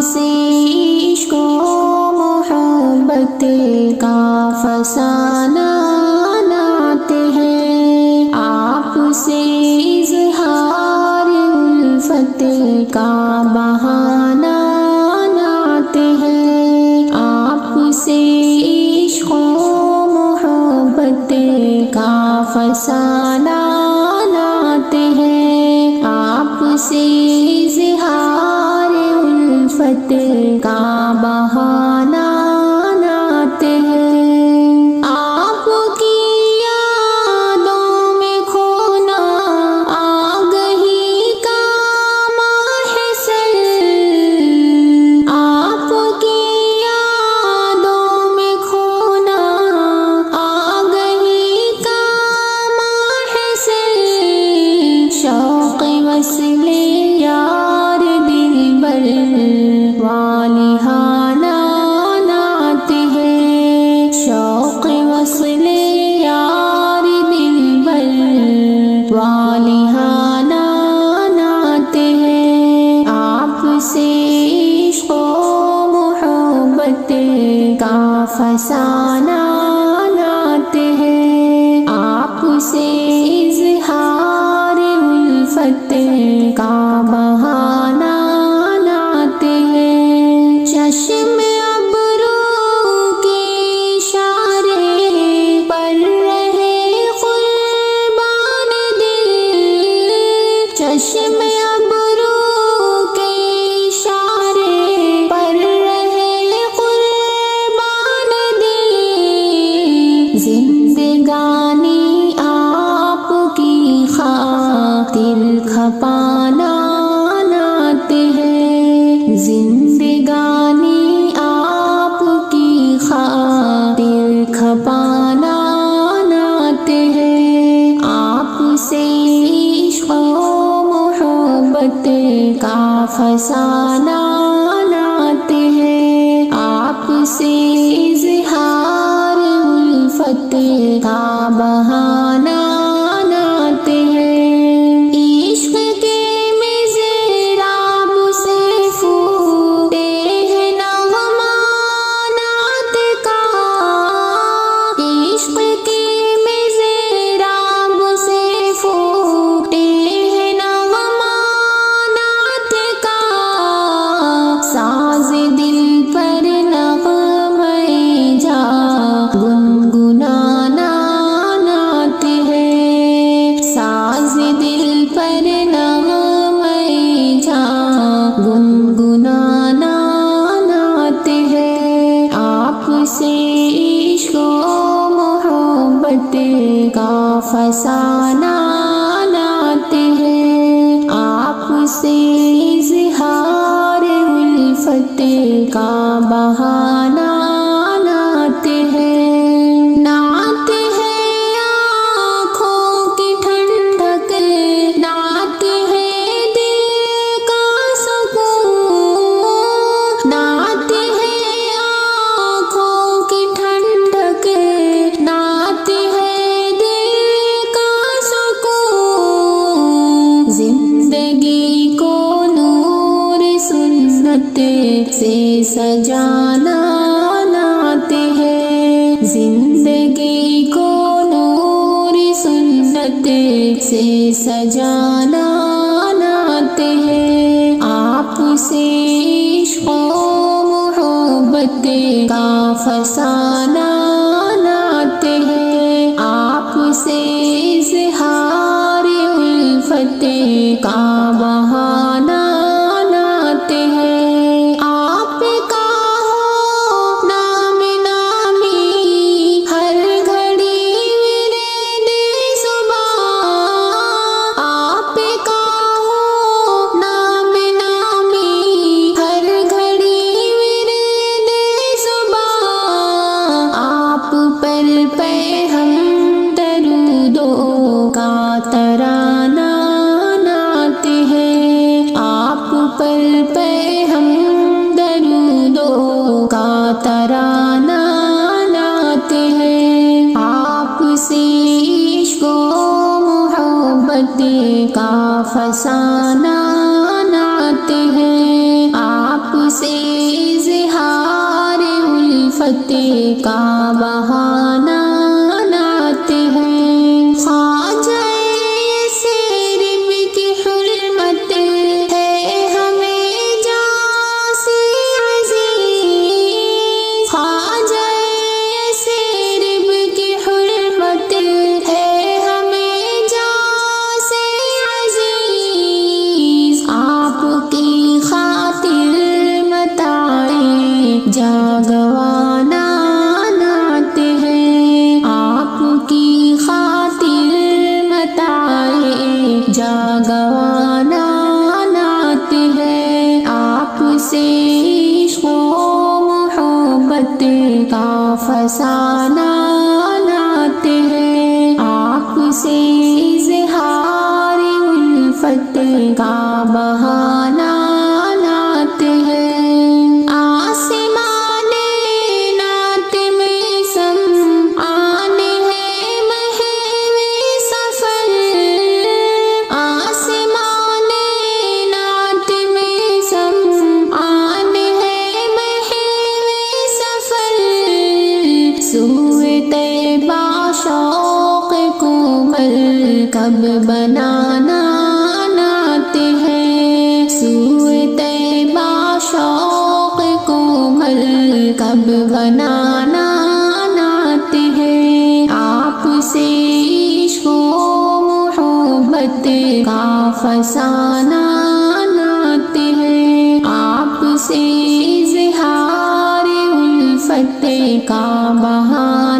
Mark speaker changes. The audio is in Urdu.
Speaker 1: سے عشق و محبت کا فسانہ لاتے ہیں، آپ سے اظہار الفت کا بہانہ لاتے ہیں، آپ سے عشق و محبت کا فسانہ لاتے ہیں، آپ سے اظہار الفت کا بہانہ لاتے ہیں، آپ کی یادوں میں کھونا آگہی کا محصل، آپ کی یادوں میں کھونا آگہی کا محصل، شوق وصل یار دلبر والہانہ لاتے ہیں، شوق وصل یار دلبر والہانہ لاتے ہیں، آپ سے عشق و محبت کا فسانہ لاتے ہیں، آپ سے اظہار الفت کا بہانہ لاتے ہیں، چشم ابرو کے اشارے پر رہے قربان دل، چشم ابرو کے اشارے پر رہے قربان دل، زندگانی آپ کی خاطر کھپانا لاتے ہیں، زندگانی آپ کی خاطر کھپانا لاتے ہیں، آپ سے عشق و محبت کا فسانہ لاتے ہیں، آپ سے اظہار الفت کا بہانہ لاتے ہیں، عشق کے میزراب سے پھوٹے ہیں نغمات کا، عشق کے میزراب سے پھوٹے ہیں نغمات کا، ساز دل پر نغمہ جا گنگنانا لاتے ہیں، ساز دل پر نغمہ جا گنگنانا لاتے ہیں، آپ سے عشق و محبت کا فسانہ لاتے ہیں، آپ سے اظہار الفت کا بہانہ لاتے ہیں، نعت ہے آنکھوں کی ٹھنڈک، نعت ہے دل کا سکون، نعت ہے آنکھوں کی ٹھنڈک، نعت ہے دل کا سکون، زندگی کو نور سنت سے سجانا لاتے ہیں، زندگی کو نور سنت سے سجانا لاتے ہیں، آپ سے عشق و محبت کا فسانہ لاتے ہیں، آپ سے اظہار الفت کا بہانہ لاتے ہیں، آپ کا ہو نام نامی ہر گھڑی ورد صبح، آپ کا ہو نام نامی ہر گھڑی ورد صبح، آپ پر پہ ہم درودوں کا ترانہ لاتے ہیں، آپ پر پہ ہم درودوں کا ترانہ لاتے ہیں، آپ سے عشق و محبت کا فسانہ لاتے ہیں، آپ سے کا بہانہ لاتے ہیں۔ خواجہ یسرب کی حرمت ہے ہمیں جاں سے عزیز، خواجہ یسرب کی حرمت ہے ہمیں جاں سے عزیز، آپ کی خاطر متاعیں جاگوانا لاتے ہیں، آپ کی خاطر متاعیں جاگوانا لاتے ہیں، آپ سے عشق و محبت کا فسانہ لاتے ہیں، آپ سے اظہار الفت کا بہانہ لاتے ہیں۔ آسمان نعت میں سمعان ہے محو سفر، آسمان نعت میں سمعان ہے محو سفر، سوئے طیبہ شوق کو مرکب بنانا لاتے ہیں، سوئے طیبہ شوق کو مرکب بنانا لاتے ہیں، آپ سے عشق و محبت کا فسانہ لاتے ہیں، آپ سے اظہار الفت کا بہانہ